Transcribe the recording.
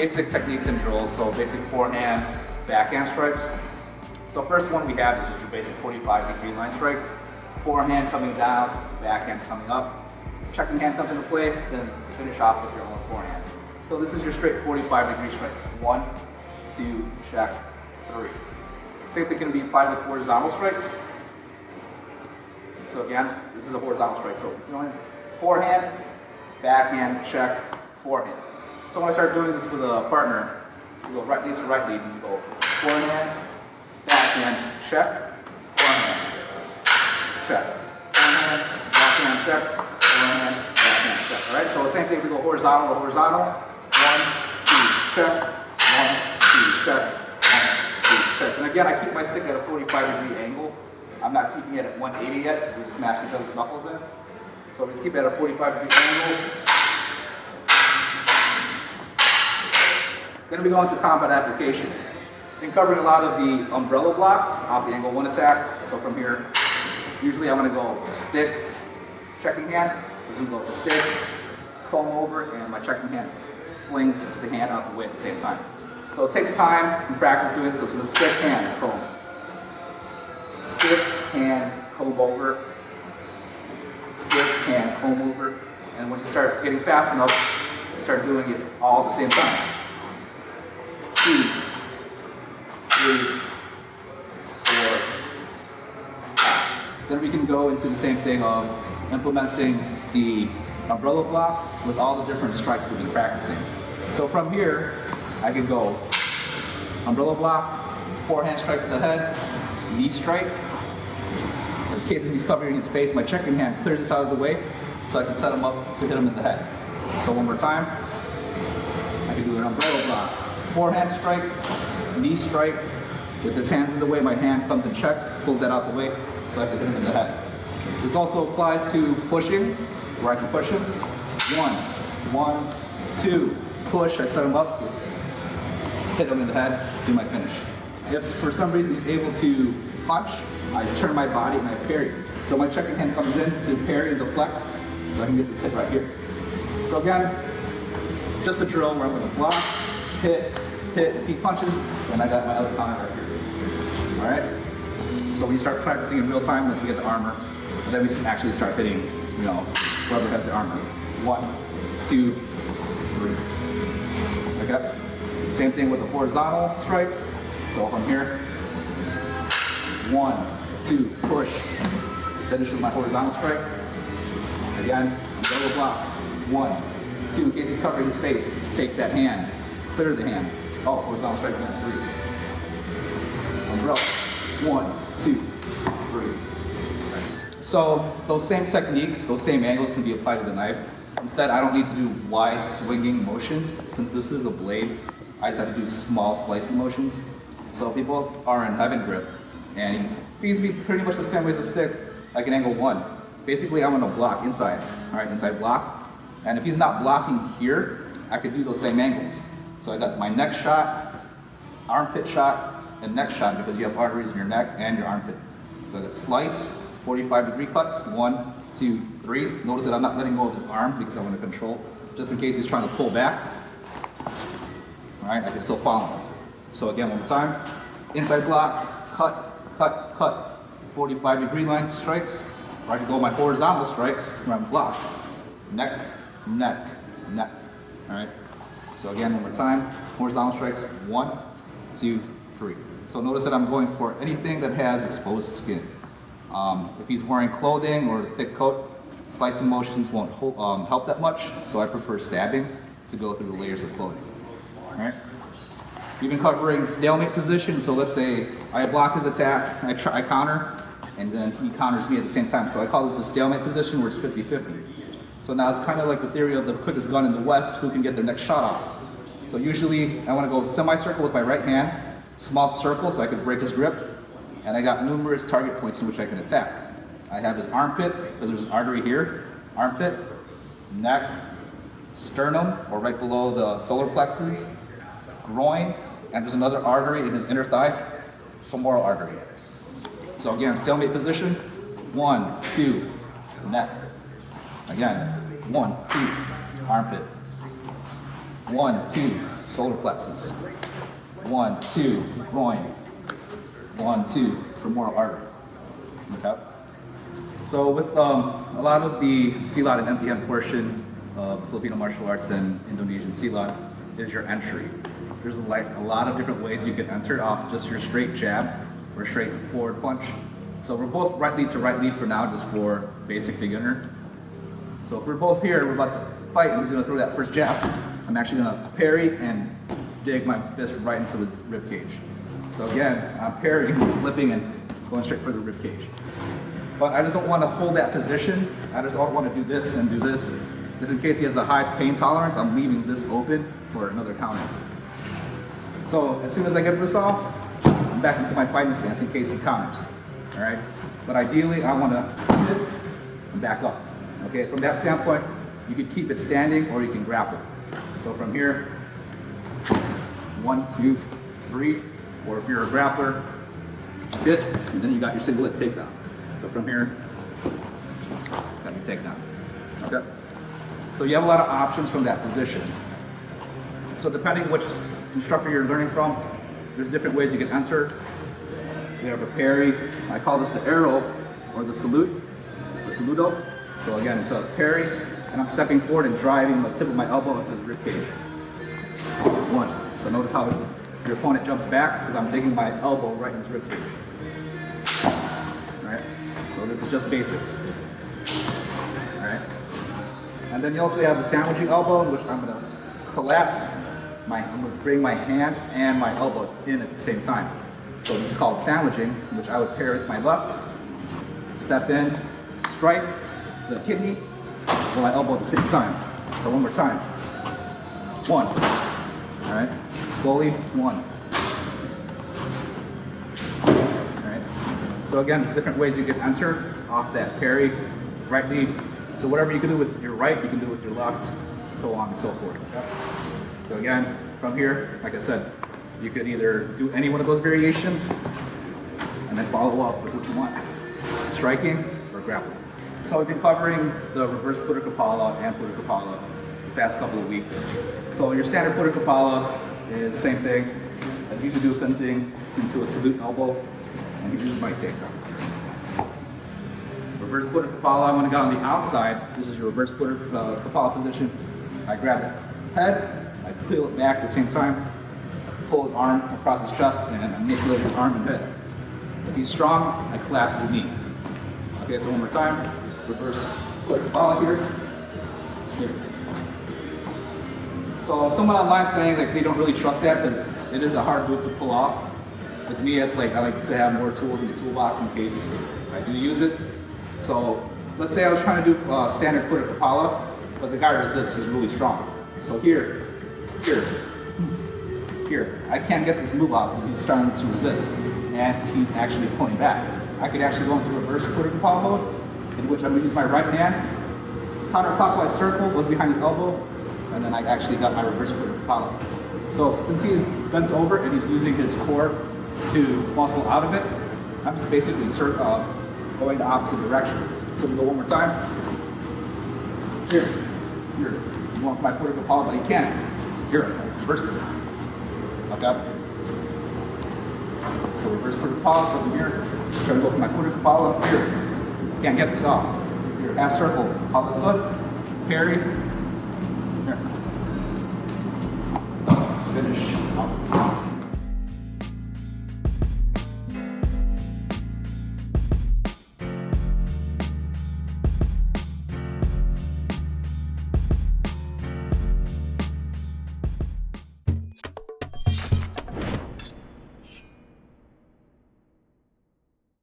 basic techniques and drills, so basic forehand, backhand strikes. So first one we have is just your basic 45-degree line strike. Forehand coming down, backhand coming up. Checking hand comes into play, then finish off with your own forehand. So this is your straight 45-degree strikes. 1, 2, check, 3. Same thing can be applied with horizontal strikes. So again, this is a horizontal strike. So forehand, backhand, check, forehand. So when I start doing this with a partner, you go right lead to right lead, and you go forehand, backhand, check, forehand, check, forehand, backhand, check, forehand, backhand, check. All right, so the same thing, we go horizontal to horizontal. 1, 2, check, 1, 2, check, 1, 2, check. And again, I keep my stick at a 45-degree angle. I'm not keeping it at 180 yet, because we just smash each other's knuckles in. So we just keep it at a 45-degree angle. Then we go into combat application. Been covering a lot of the umbrella blocks off the angle 1 attack. So from here, usually I'm going to go stick, checking hand. So I'm going to go stick, comb over, and my checking hand flings the hand out the way at the same time. So it takes time and practice doing it. So it's going to stick, hand, comb. Stick, hand, comb over. Stick, hand, comb over. And once you start getting fast enough, you start doing it all at the same time. 2, 3, 4, 5. Then we can go into the same thing of implementing the umbrella block with all the different strikes we've been practicing. So from here, I can go umbrella block, forehand strike to the head, knee strike. In case he's covering his face, my checking hand clears this out of the way so I can set him up to hit him in the head. So one more time, I can do an umbrella block. Forehand strike, knee strike. With his hands in the way, my hand comes and checks, pulls that out the way, so I can hit him in the head. This also applies to pushing, where I can push him. 1, 2, push, I set him up to hit him in the head, do my finish. If for some reason he's able to punch, I turn my body and I parry. So my checking hand comes in to parry and deflect, so I can get this hit right here. So again, just a drill where I'm going to block, hit, if he punches, then I got my other counter right here. All right? So when you start practicing in real time, once we get the armor, and then we can actually start hitting, whoever has the armor. 1, 2, 3. Okay? Same thing with the horizontal strikes. So from here, 1, 2, push. Finish with my horizontal strike. Again, double block. 1, 2, in case he's covering his face, take that hand. Clear the hand. Oh, horizontal strike, 1, 3. Umbrella. 1, 2, 3. So those same techniques, those same angles can be applied to the knife. Instead, I don't need to do wide swinging motions. Since this is a blade, I just have to do small slicing motions. So if we both are in heaven grip, and he feeds me pretty much the same way as a stick, like an angle 1. Basically, I'm gonna block inside. All right, inside block. And if he's not blocking here, I could do those same angles. So I got my neck shot, armpit shot, and neck shot because you have arteries in your neck and your armpit. So I got slice, 45-degree cuts, 1, 2, 3. Notice that I'm not letting go of his arm because I want to control, just in case he's trying to pull back. All right, I can still follow him. So again, one more time. Inside block, cut, cut, cut. 45-degree line strikes. Or I can go my horizontal strikes where I'm blocked. Neck, neck, neck. All right. So again, one more time, horizontal strikes, 1, 2, 3. So notice that I'm going for anything that has exposed skin. If he's wearing clothing or a thick coat, slicing motions won't help that much, so I prefer stabbing to go through the layers of clothing. All right? We've been covering stalemate position, so let's say I block his attack, I counter, and then he counters me at the same time. So I call this the stalemate position where it's 50-50. So now it's kind of like the theory of the quickest gun in the West, who can get their next shot off. So usually I want to go semicircle with my right hand, small circle so I can break his grip, and I got numerous target points in which I can attack. I have his armpit, because there's an artery here, armpit, neck, sternum, or right below the solar plexus, groin, and there's another artery in his inner thigh, femoral artery. So again, stalemate position, 1, 2, neck. Again, 1, 2, armpit. 1, 2, solar plexus. 1, 2, groin. 1, 2, femoral artery. Okay? So with a lot of the Silat and empty hand portion of Filipino martial arts and Indonesian Silat is your entry. There's like a lot of different ways you can enter off just your straight jab or straight forward punch. So we're both right lead to right lead for now, just for basic beginner. So if we're both here, we're about to fight, and he's going to throw that first jab. I'm actually going to parry and dig my fist right into his rib cage. So again, I'm parrying, slipping, and going straight for the rib cage. But I just don't want to hold that position. I just don't want to do this and do this. Just in case he has a high pain tolerance, I'm leaving this open for another counter. So as soon as I get this off, I'm back into my fighting stance in case he counters. All right? But ideally, I want to hit and back up. Okay? From that standpoint, you can keep it standing or you can grapple. So from here, 1, 2, 3, or if you're a grappler, hit, and then you got your single leg takedown. So from here, got your takedown. Okay? So you have a lot of options from that position. So depending which instructor you're learning from, there's different ways you can enter. You have a parry. I call this the arrow or the salute, the saludo. So again, it's a parry, and I'm stepping forward and driving the tip of my elbow into the rib cage. 1. So notice how your opponent jumps back because I'm digging my elbow right in his rib cage. Right? So this is just basics. All right? And then you also have the sandwiching elbow, in which I'm going to collapse. I'm going to bring my hand and my elbow in at the same time. So this is called sandwiching, which I would pair with my left, step in, strike the kidney with my elbow at the same time. So one more time. 1. All right. Slowly. 1. All right. So again, there's different ways you can enter off that parry, right lead. So whatever you can do with your right, you can do with your left, so on and so forth. Okay? So again, from here, like I said, you could either do any one of those variations and then follow up with what you want, striking or grappling. So we've been covering the reverse Putter Kapala and Putter Kapala the past couple of weeks. So your standard Putter Kapala is the same thing. I usually do a pinting into a salute elbow, and here's my takedown. Reverse Putter Kapala, I want to get on the outside. This is your reverse Putter Kapala position. I grab the head, I peel it back at the same time, pull his arm across his chest, and I manipulate his arm and head. If he's strong, I collapse his knee. Okay, so one more time. Reverse Putter Kapala here. So someone online saying like they don't really trust that because it is a hard move to pull off. With me, it's like I like to have more tools in the toolbox in case I do use it. So let's say I was trying to do standard Putter Kapala, but the guy resists, he's really strong. So here, I can't get this move out because he's starting to resist, and he's actually pulling back. I could actually go into reverse Putter Kapala mode, in which I'm going to use my right hand, counterclockwise circle, goes behind his elbow, and then I actually got my reverse Putter Kapala. So since he's bent over and he's using his core to muscle out of it, I'm just basically going the opposite direction. So we go one more time. Here. You want my Putter Kapala, but you can't. Here, reverse it. Okay? So reverse Putter Kapala, so from here, try to go for my Putter Kapala. Here. Can't get this off. Here, half circle. Pala sud. Parry. Here. Finish. Out.